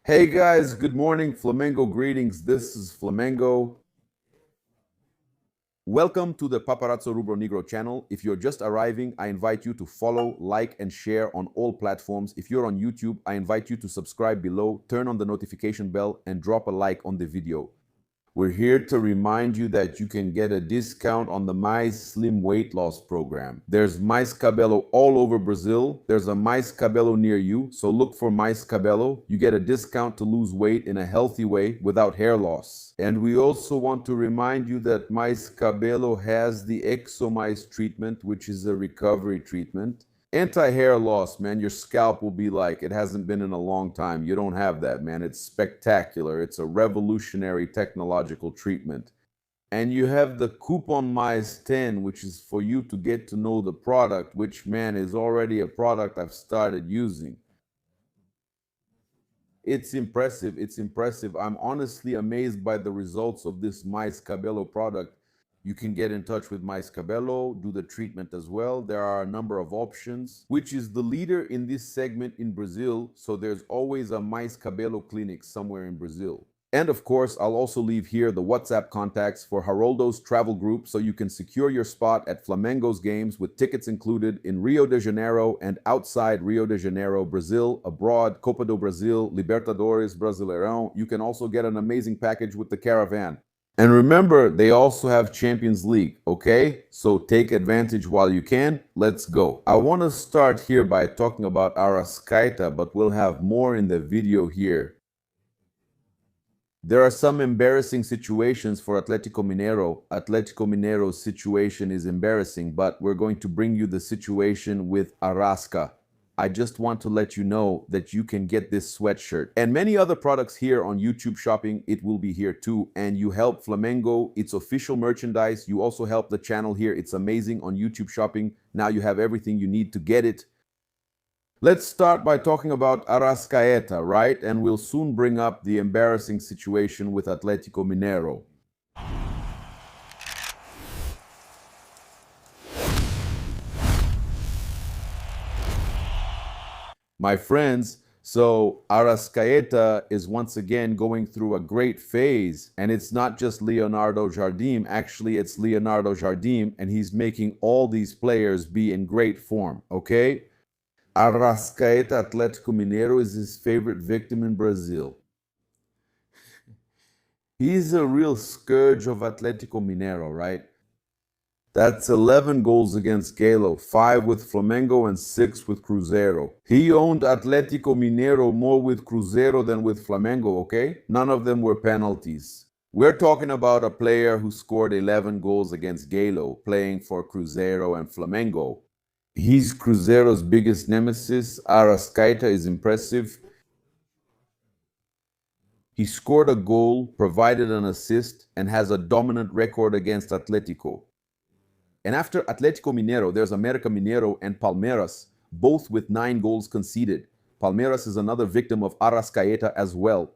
Hey guys, good morning. Flamengo greetings. This is Flamengo. Welcome to the Paparazzo Rubro Negro channel. If you're just arriving, I invite you to follow, like, and share on all platforms. If you're on YouTube, I invite you to subscribe below, turn on the notification bell, and drop a like on the video. We're here to remind you that you can get a discount on the Mais Slim Weight Loss Program. There's Mais Cabelo all over Brazil. There's a Mais Cabelo near you, so look for Mais Cabelo. You get a discount to lose weight in a healthy way without hair loss. And we also want to remind you that Mais Cabelo has the ExoMais treatment, which is a recovery treatment. Anti-hair loss, man, your scalp will be like, it hasn't been in a long time. You don't have that, man. It's spectacular. It's a revolutionary technological treatment. And you have the Coupon Mais 10, which is for you to get to know the product, which, man, is already a product I've started using. It's impressive. It's impressive. I'm honestly amazed by the results of this Mais Cabello product. You can get in touch with Mais Cabello, do the treatment as well. There are a number of options, which is the leader in this segment in Brazil. So there's always a Mais Cabello clinic somewhere in Brazil. And of course, I'll also leave here the WhatsApp contacts for Haroldo's travel group so you can secure your spot at Flamengo's games with tickets included in Rio de Janeiro and outside Rio de Janeiro, Brazil, abroad, Copa do Brasil, Libertadores, Brasileirão. You can also get an amazing package with the caravan. And remember, they also have Champions League, okay? So take advantage while you can. Let's go. I want to start here by talking about Arrascaeta, but we'll have more in the video here. There are some embarrassing situations for Atlético Mineiro. Atlético Mineiro's situation is embarrassing, but we're going to bring you the situation with Arrasca. I just want to let you know that you can get this sweatshirt and many other products here on YouTube Shopping. It will be here too. And you help Flamengo. It's official merchandise. You also help the channel here. It's amazing on YouTube Shopping. Now you have everything you need to get it. Let's start by talking about Arrascaeta, right? And we'll soon bring up the embarrassing situation with Atlético Mineiro. My friends, so Arrascaeta is once again going through a great phase, and it's not just Leonardo Jardim. Actually, it's Leonardo Jardim, and he's making all these players be in great form, okay? Arrascaeta Atlético Mineiro is his favorite victim in Brazil. He's a real scourge of Atlético Mineiro, right? That's 11 goals against Galo, 5 with Flamengo and 6 with Cruzeiro. He owned Atlético Mineiro more with Cruzeiro than with Flamengo, okay? None of them were penalties. We're talking about a player who scored 11 goals against Galo, playing for Cruzeiro and Flamengo. He's Cruzeiro's biggest nemesis. Arrascaeta is impressive. He scored a goal, provided an assist, and has a dominant record against Atlético. And after Atlético Mineiro, there's América Mineiro and Palmeiras, both with 9 goals conceded. Palmeiras is another victim of Arrascaeta as well.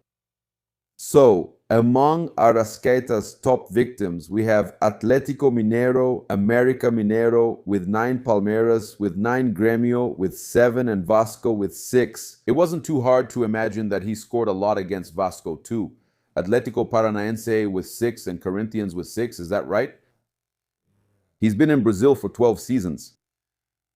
So, among Arrascaeta's top victims, we have Atlético Mineiro, América Mineiro with 9 Palmeiras, with 9 Grêmio, with 7, and Vasco with 6. It wasn't too hard to imagine that he scored a lot against Vasco too. Atlético Paranaense with 6 and Corinthians with 6, is that right? He's been in Brazil for 12 seasons.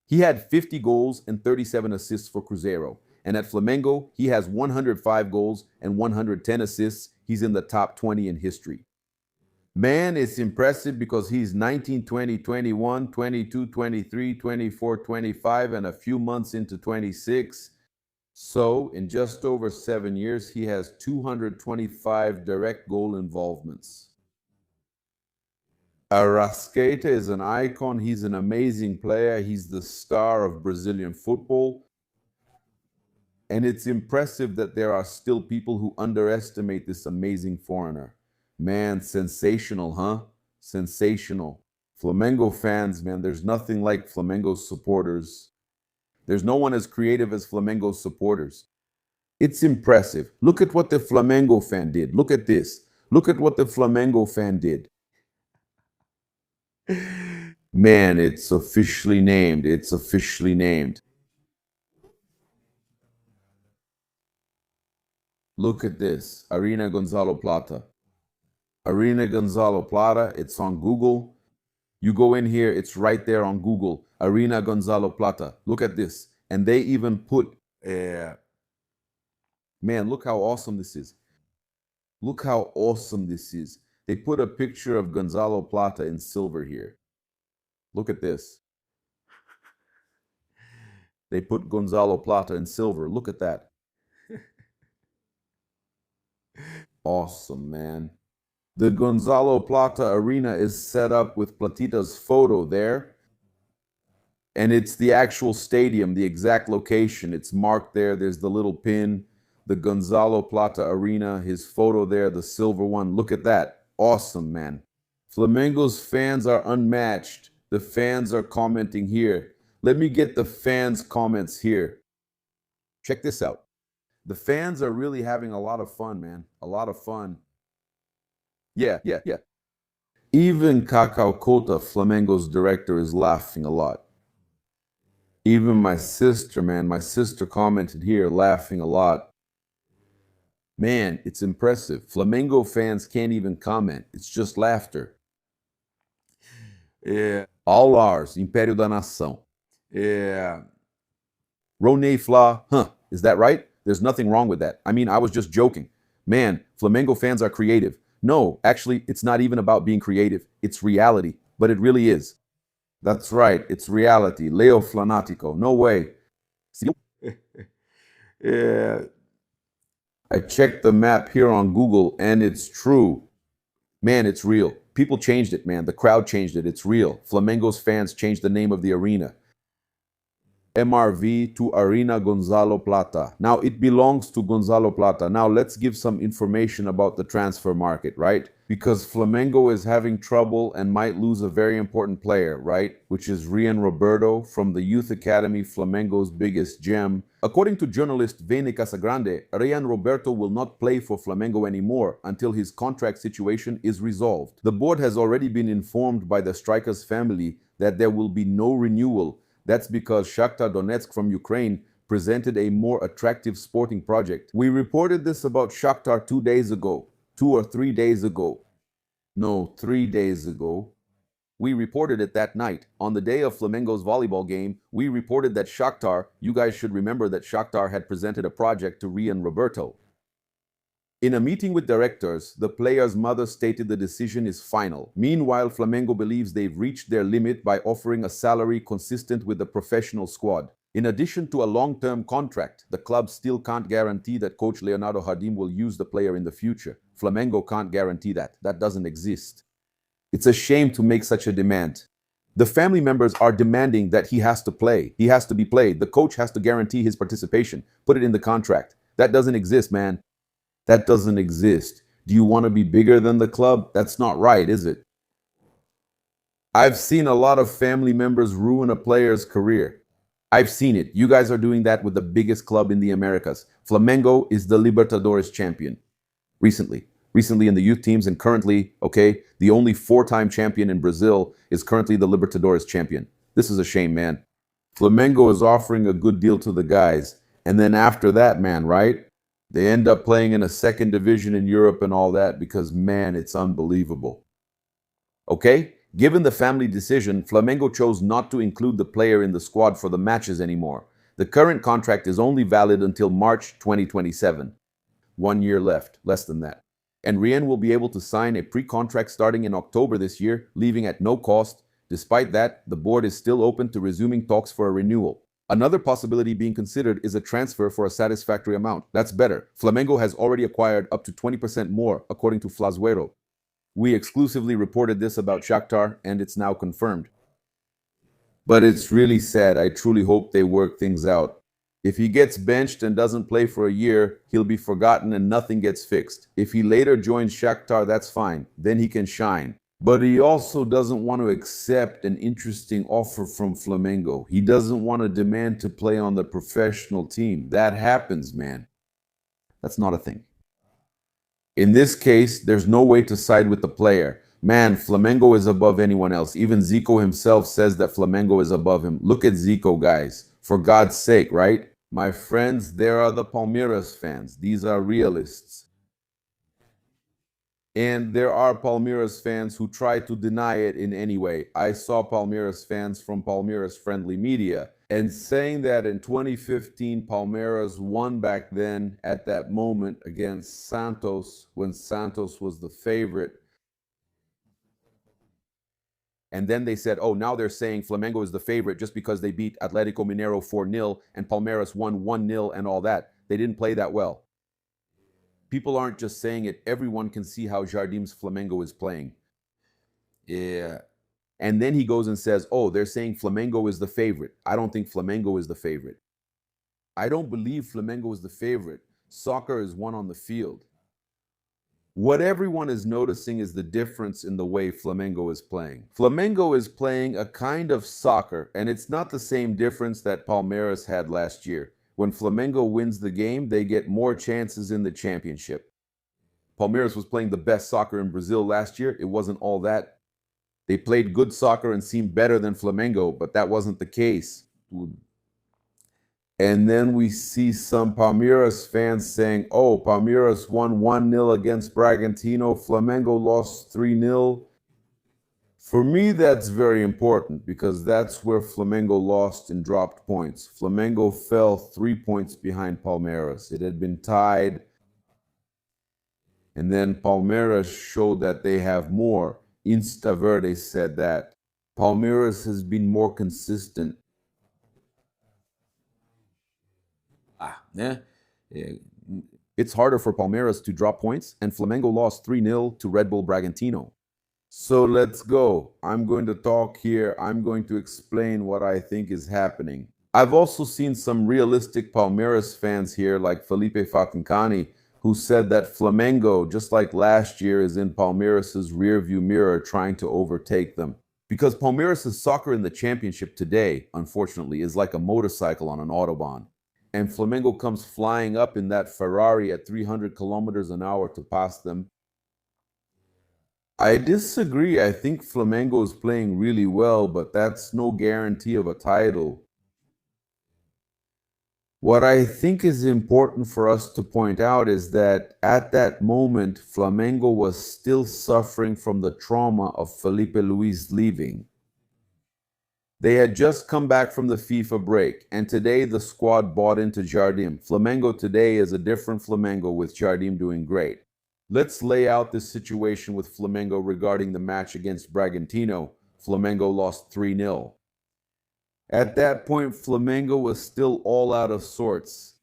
He had 50 goals and 37 assists for Cruzeiro. And at Flamengo, he has 105 goals and 110 assists. He's in the top 20 in history. Man, it's impressive because he's 19, 20, 21, 22, 23, 24, 25, and a few months into 26. So, in just over 7 years, he has 225 direct goal involvements. Arrascaeta is an icon. He's an amazing player. He's the star of Brazilian football. And it's impressive that there are still people who underestimate this amazing foreigner. Man, sensational, huh? Sensational. Flamengo fans, man, there's nothing like Flamengo supporters. There's no one as creative as Flamengo supporters. It's impressive. Look at what the Flamengo fan did. Look at this. Look at what the Flamengo fan did. Man, it's officially named. It's officially named. Look at this. Arena Gonzalo Plata. Arena Gonzalo Plata. It's on Google. You go in here, it's right there on Google. Arena Gonzalo Plata. Look at this. And they even put, man, look how awesome this is. Look how awesome this is. They put a picture of Gonzalo Plata in silver here. Look at this. They put Gonzalo Plata in silver. Look at that. Awesome, man. The Gonzalo Plata Arena is set up with Platita's photo there. And it's the actual stadium, the exact location. It's marked there. There's the little pin, the Gonzalo Plata Arena, his photo there, the silver one. Look at that. Awesome, man. Flamengo's fans are unmatched. The fans are commenting here. Let me get the fans' comments here. Check this out. The fans are really having a lot of fun, man. A lot of fun. Yeah. Even Cacau Cota, Flamengo's director, is laughing a lot. Even my sister, man, my sister commented here, laughing a lot. Man, it's impressive. Flamengo fans can't even comment. It's just laughter. Yeah. All ours, Império da Nação. Yeah. Roney Fla, huh, is that right? There's nothing wrong with that. I mean, I was just joking. Man, Flamengo fans are creative. No, actually, it's not even about being creative. It's reality, but it really is. That's right, it's reality. Leo Flanatico, no way. See? Yeah. I checked the map here on Google and it's true. Man, it's real. People changed it, man. The crowd changed it. It's real. Flamengo's fans changed the name of the arena. MRV to Arena Gonzalo Plata. Now it belongs to Gonzalo Plata. Now let's give some information about the transfer market, right? Because Flamengo is having trouble and might lose a very important player, right? Which is Rian Roberto from the Youth Academy, Flamengo's biggest gem. According to journalist Vene Casagrande, Rian Roberto will not play for Flamengo anymore until his contract situation is resolved. The board has already been informed by the striker's family that there will be no renewal. That's because Shakhtar Donetsk from Ukraine presented a more attractive sporting project. We reported this about Shakhtar 2 days ago, 2 or 3 days ago. No, 3 days ago. We reported it that night. On the day of Flamengo's volleyball game, we reported that Shakhtar, you guys should remember that Shakhtar had presented a project to Rian Roberto. In a meeting with directors, the player's mother stated the decision is final. Meanwhile, Flamengo believes they've reached their limit by offering a salary consistent with the professional squad. In addition to a long-term contract, the club still can't guarantee that coach Leonardo Jardim will use the player in the future. Flamengo can't guarantee that. That doesn't exist. It's a shame to make such a demand. The family members are demanding that he has to play. He has to be played. The coach has to guarantee his participation. Put it in the contract. That doesn't exist, man. That doesn't exist. Do you want to be bigger than the club? That's not right, is it? I've seen a lot of family members ruin a player's career. I've seen it. You guys are doing that with the biggest club in the Americas. Flamengo is the Libertadores champion. Recently in the youth teams, and currently, okay, the only 4-time champion in Brazil is currently the Libertadores champion. This is a shame, man. Flamengo is offering a good deal to the guys. And then after that, man, right? They end up playing in a second division in Europe and all that because, man, it's unbelievable. Okay? Given the family decision, Flamengo chose not to include the player in the squad for the matches anymore. The current contract is only valid until March 2027. 1 year left, less than that. And Rian will be able to sign a pre-contract starting in October this year, leaving at no cost. Despite that, the board is still open to resuming talks for a renewal. Another possibility being considered is a transfer for a satisfactory amount. That's better. Flamengo has already acquired up to 20% more, according to Flazuero. We exclusively reported this about Shakhtar, and it's now confirmed. But it's really sad. I truly hope they work things out. If he gets benched and doesn't play for a year, he'll be forgotten and nothing gets fixed. If he later joins Shakhtar, that's fine. Then he can shine. But he also doesn't want to accept an interesting offer from Flamengo. He doesn't want to demand to play on the professional team. That happens, man. That's not a thing. In this case, there's no way to side with the player. Man, Flamengo is above anyone else. Even Zico himself says that Flamengo is above him. Look at Zico, guys. For God's sake, right? My friends, there are the Palmeiras fans. These are realists. And there are Palmeiras fans who try to deny it in any way. I saw Palmeiras fans from Palmeiras friendly media and saying that in 2015, Palmeiras won back then at that moment against Santos when Santos was the favorite. And then they said, oh, now they're saying Flamengo is the favorite just because they beat Atletico Mineiro 4-0 and Palmeiras won 1-0 and all that. They didn't play that well. People aren't just saying it. Everyone can see how Jardim's Flamengo is playing. Yeah. And then he goes and says, oh, they're saying Flamengo is the favorite. I don't think Flamengo is the favorite. I don't believe Flamengo is the favorite. Soccer is won on the field. What everyone is noticing is the difference in the way Flamengo is playing. Flamengo is playing a kind of soccer, and it's not the same difference that Palmeiras had last year. When Flamengo wins the game, they get more chances in the championship. Palmeiras was playing the best soccer in Brazil last year. It wasn't all that. They played good soccer and seemed better than Flamengo, but that wasn't the case. And then we see some Palmeiras fans saying, oh, Palmeiras won 1-0 against Bragantino. Flamengo lost 3-0. For me, that's very important because that's where Flamengo lost and dropped points. Flamengo fell 3 points behind Palmeiras. It had been tied. And then Palmeiras showed that they have more. Instaverde said that. Palmeiras has been more consistent. Yeah. It's harder for Palmeiras to drop points, and Flamengo lost 3-0 to Red Bull Bragantino. So let's go. I'm going to talk here. I'm going to explain what I think is happening. I've also seen some realistic Palmeiras fans here, like Felipe Fatincani, who said that Flamengo, just like last year, is in Palmeiras' rearview mirror trying to overtake them. Because Palmeiras' soccer in the championship today, unfortunately, is like a motorcycle on an autobahn. And Flamengo comes flying up in that Ferrari at 300 kilometers an hour to pass them. I disagree. I think Flamengo is playing really well, but that's no guarantee of a title. What I think is important for us to point out is that at that moment, Flamengo was still suffering from the trauma of Felipe Luis leaving. They had just come back from the FIFA break, and today the squad bought into Jardim. Flamengo today is a different Flamengo with Jardim doing great. Let's lay out this situation with Flamengo regarding the match against Bragantino. Flamengo lost 3-0. At that point, Flamengo was still all out of sorts.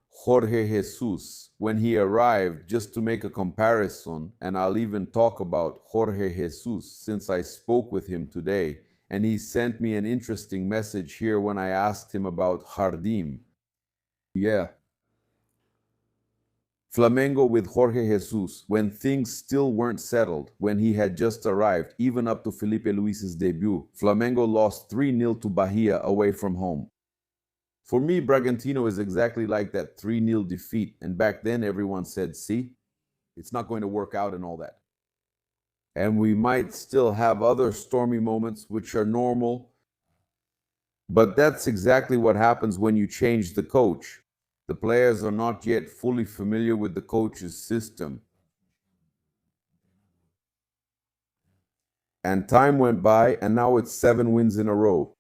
Jorge Jesus, when he arrived, just to make a comparison, and I'll even talk about Jorge Jesus since I spoke with him today, and he sent me an interesting message here when I asked him about Jardim. Yeah. Flamengo with Jorge Jesus, when things still weren't settled, when he had just arrived, even up to Felipe Luis's debut, Flamengo lost 3-0 to Bahia away from home. For me, Bragantino is exactly like that 3-0 defeat, and back then everyone said, see, it's not going to work out and all that. And we might still have other stormy moments, which are normal, but that's exactly what happens when you change the coach. The players are not yet fully familiar with the coach's system. And time went by, and now it's 7 wins in a row.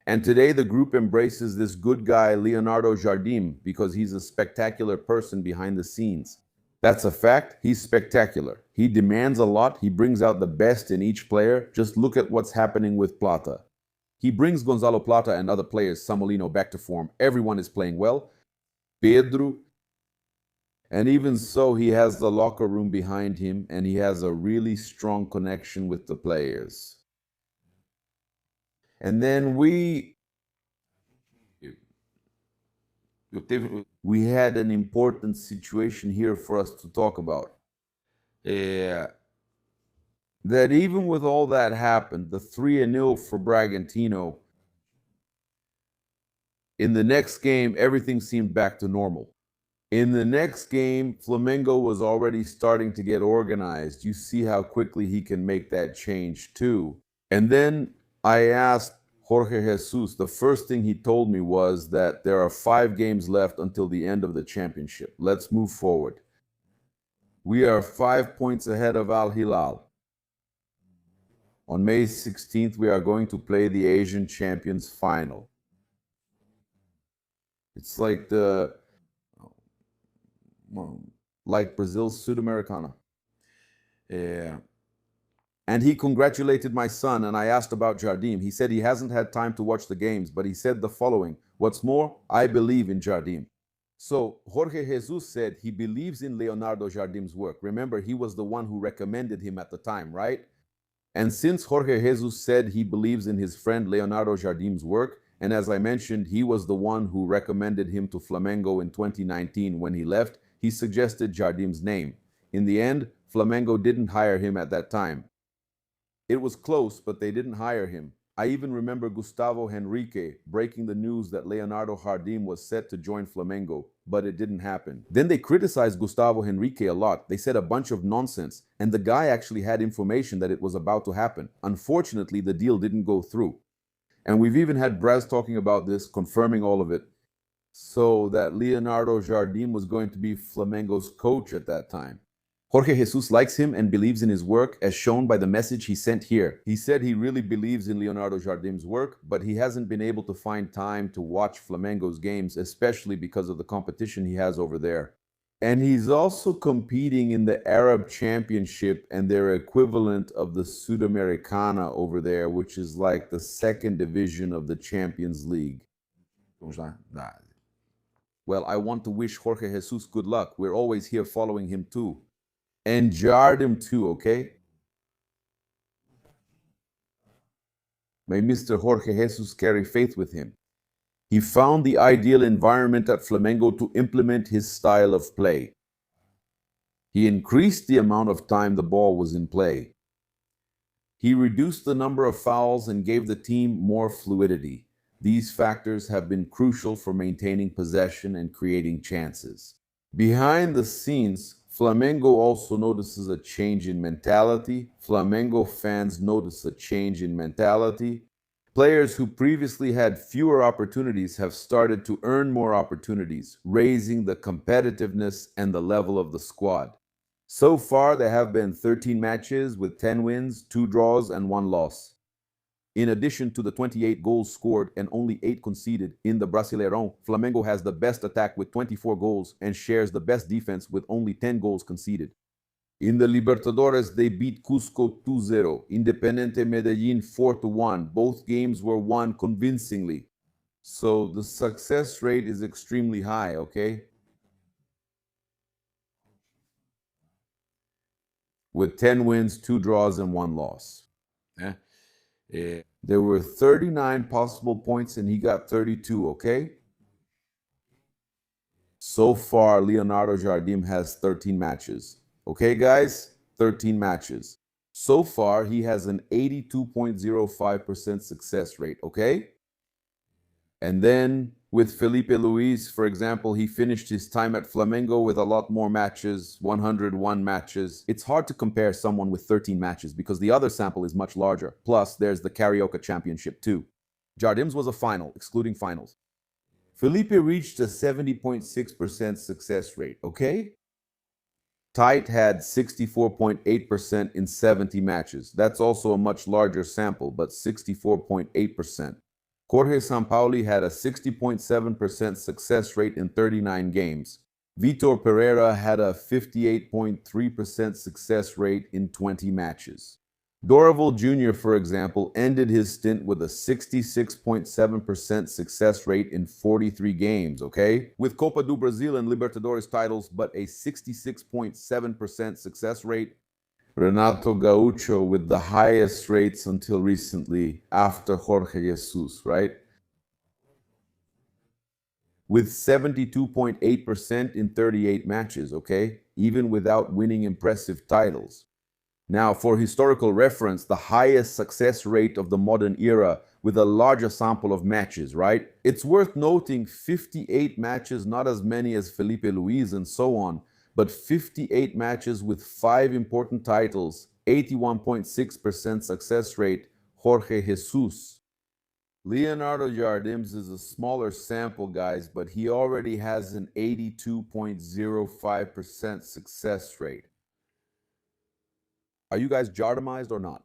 And today the group embraces this good guy, Leonardo Jardim, because he's a spectacular person behind the scenes. That's a fact. He's spectacular. He demands a lot. He brings out the best in each player. Just look at what's happening with Plata. He brings Gonzalo Plata and other players, Samolino, back to form. Everyone is playing well. Pedro. And even so, he has the locker room behind him, and he has a really strong connection with the players. And then we had an important situation here for us to talk about. That even with all that happened, the 3-0 for Bragantino, in the next game, everything seemed back to normal. In the next game, Flamengo was already starting to get organized. You see how quickly he can make that change too. And then I asked Jorge Jesus, the first thing he told me was that there are 5 games left until the end of the championship. Let's move forward. We are 5 points ahead of Al Hilal. On May 16th, we are going to play the Asian Champions Final. It's like Brazil's Sudamericana. Yeah. And he congratulated my son, and I asked about Jardim. He said he hasn't had time to watch the games, but he said the following: "What's more, I believe in Jardim." So Jorge Jesus said he believes in Leonardo Jardim's work. Remember, he was the one who recommended him at the time, right? And since Jorge Jesus said he believes in his friend Leonardo Jardim's work, and as I mentioned, he was the one who recommended him to Flamengo in 2019 when he left, he suggested Jardim's name. In the end, Flamengo didn't hire him at that time. It was close, but they didn't hire him. I even remember Gustavo Henrique breaking the news that Leonardo Jardim was set to join Flamengo, but it didn't happen. Then they criticized Gustavo Henrique a lot. They said a bunch of nonsense, and the guy actually had information that it was about to happen. Unfortunately, the deal didn't go through. And we've even had Braz talking about this, confirming all of it. So that Leonardo Jardim was going to be Flamengo's coach at that time. Jorge Jesus likes him and believes in his work, as shown by the message he sent here. He said he really believes in Leonardo Jardim's work, but he hasn't been able to find time to watch Flamengo's games, especially because of the competition he has over there. And he's also competing in the Arab Championship and their equivalent of the Sudamericana over there, which is like the second division of the Champions League. Well, I want to wish Jorge Jesus good luck. We're always here following him too. And Jardim too, okay? May Mr. Jorge Jesus carry faith with him. He found the ideal environment at Flamengo to implement his style of play. He increased the amount of time the ball was in play. He reduced the number of fouls and gave the team more fluidity. These factors have been crucial for maintaining possession and creating chances. Behind the scenes, Flamengo also notices a change in mentality. Flamengo fans notice a change in mentality. Players who previously had fewer opportunities have started to earn more opportunities, raising the competitiveness and the level of the squad. So far, there have been 13 matches with 10 wins, 2 draws, and 1 loss. In addition to the 28 goals scored and only 8 conceded in the Brasileirão, Flamengo has the best attack with 24 goals and shares the best defense with only 10 goals conceded. In the Libertadores, they beat Cusco 2-0, Independiente Medellin 4-1. Both games were won convincingly. So the success rate is extremely high, okay? With 10 wins, 2 draws, and 1 loss. There were 39 possible points and he got 32, okay? So far, Leonardo Jardim has 13 matches. Okay, guys? 13 matches. So far, he has an 82.05% success rate, okay? And then with Felipe Luis, for example, he finished his time at Flamengo with a lot more matches, 101 matches. It's hard to compare someone with 13 matches because the other sample is much larger. Plus, there's the Carioca Championship too. Jardim's was a final, excluding finals. Felipe reached a 70.6% success rate, okay? Tite had 64.8% in 70 matches. That's also a much larger sample, but 64.8%. Jorge Sampaoli had a 60.7% success rate in 39 games. Vitor Pereira had a 58.3% success rate in 20 matches. Dorival Jr., for example, ended his stint with a 66.7% success rate in 43 games, okay? With Copa do Brasil and Libertadores titles, but a 66.7% success rate. Renato Gaucho with the highest rates until recently after Jorge Jesus, right? With 72.8% in 38 matches, okay? Even without winning impressive titles. Now, for historical reference, the highest success rate of the modern era with a larger sample of matches, right? It's worth noting 58 matches, not as many as Felipe Luis and so on, but 58 matches with 5 important titles, 81.6% success rate, Jorge Jesus. Leonardo Jardims is a smaller sample, guys, but he already has an 82.05% success rate. Are you guys Jardimized or not?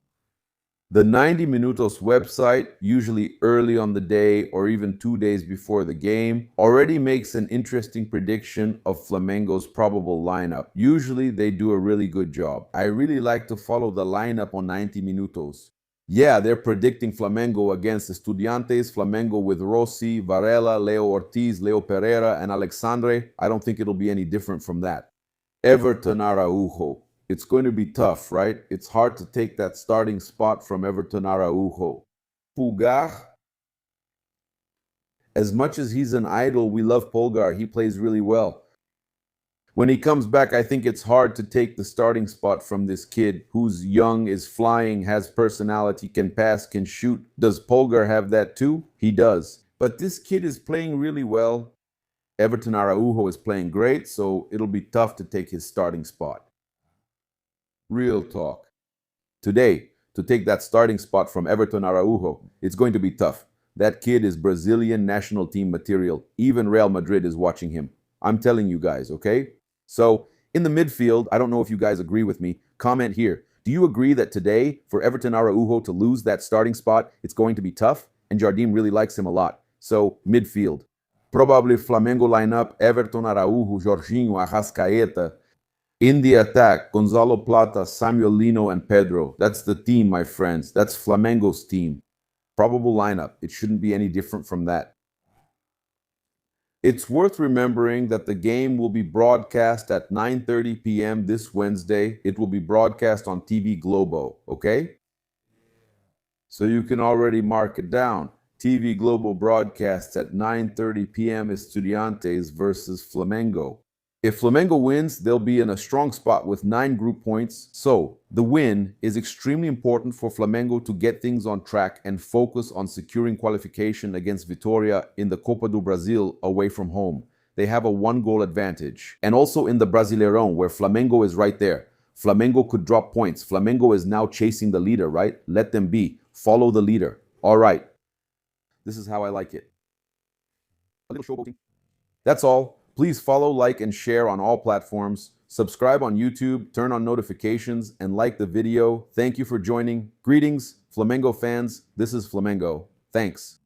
The 90 Minutos website, usually early on the day or even 2 days before the game, already makes an interesting prediction of Flamengo's probable lineup. Usually they do a really good job. I really like to follow the lineup on 90 Minutos. Yeah, they're predicting Flamengo against Estudiantes, Flamengo with Rossi, Varela, Leo Ortiz, Leo Pereira, and Alexandre. I don't think it'll be any different from that. Everton Araujo. It's going to be tough, right? It's hard to take that starting spot from Everton Araujo. Pulgar, as much as he's an idol, we love Pulgar. He plays really well. When he comes back, I think it's hard to take the starting spot from this kid who's young, is flying, has personality, can pass, can shoot. Does Pulgar have that too? He does. But this kid is playing really well. Everton Araujo is playing great, so it'll be tough to take his starting spot. Real talk. Today, to take that starting spot from Everton Araujo, it's going to be tough. That kid is Brazilian national team material. Even Real Madrid is watching him. I'm telling you guys, okay? So, in the midfield, I don't know if you guys agree with me. Comment here. Do you agree that today, for Everton Araujo to lose that starting spot, it's going to be tough? And Jardim really likes him a lot. So, midfield. Probably Flamengo lineup, Everton Araujo, Jorginho, Arrascaeta. In the attack, Gonzalo, Plata, Samuel Lino, and Pedro. That's the team, my friends. That's Flamengo's team. Probable lineup. It shouldn't be any different from that. It's worth remembering that the game will be broadcast at 9:30 p.m. this Wednesday. It will be broadcast on TV Globo, okay? So you can already mark it down. TV Globo broadcasts at 9:30 p.m. Estudiantes versus Flamengo. If Flamengo wins, they'll be in a strong spot with 9 group points. So, the win is extremely important for Flamengo to get things on track and focus on securing qualification against Vitória in the Copa do Brasil away from home. They have a 1-goal advantage. And also in the Brasileirão, where Flamengo is right there. Flamengo could drop points. Flamengo is now chasing the leader, right? Let them be. Follow the leader. All right. This is how I like it. A little showboating. That's all. Please follow, like, and share on all platforms. Subscribe on YouTube, turn on notifications, and like the video. Thank you for joining. Greetings, Flamengo fans. This is Flamengo. Thanks.